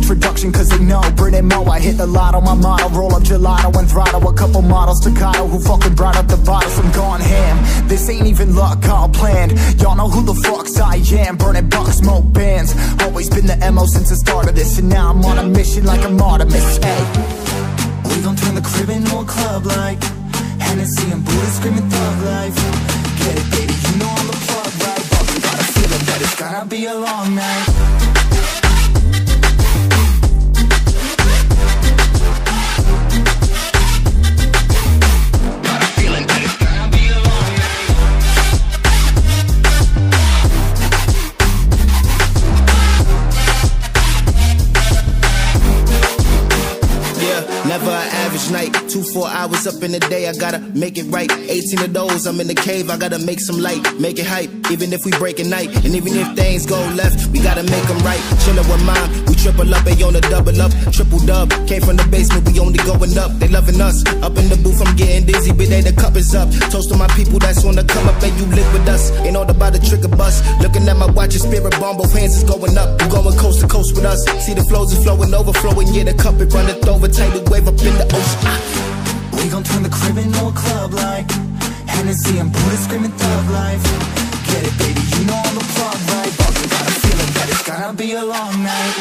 introduction, cause they know Brit and Mo, I hit the lotto, my motto, roll up gelato and throttle a couple models, staccato, who fucking brought up the bottles, I'm gone ham. This ain't even luck, all planned. Y'all know who the fucks I am, burning bucks, smoke bands. Always been the MO since the start of this, and now I'm on a mission like I'm Artemis. Hey, we gon' turn the crib into a club like Hennessy and Buddha screaming thug life. Get it, baby, you know I'm the plug, right? But we got a feeling that it's gonna be a long night. Never an average night, 2-4 hours up in the day, I gotta make it right. 18 of those, I'm in the cave, I gotta make some light, make it hype, even if we break a night. And even if things go left, we gotta make them right. Chillin' with mine, we triple up, they on a double up, triple dub. Came from the basement, we only going up, they loving us. Up in the booth, I'm getting dizzy, but they the cup is up. Toast to my people that's on the come up, and you live with us. Ain't all about the trick of bus. Looking at my watch, your spirit bomb, both hands is going up. You going coast to coast with us. See the flows is flowing, overflowing, yeah, the cup it runneth over, tidal wave up in the ocean. We gon' turn the crib into a club like Hennessy and Buddha screaming thug life. Get it, baby, you know I'm the plug, right? But we got a feeling that it's gonna be a long night.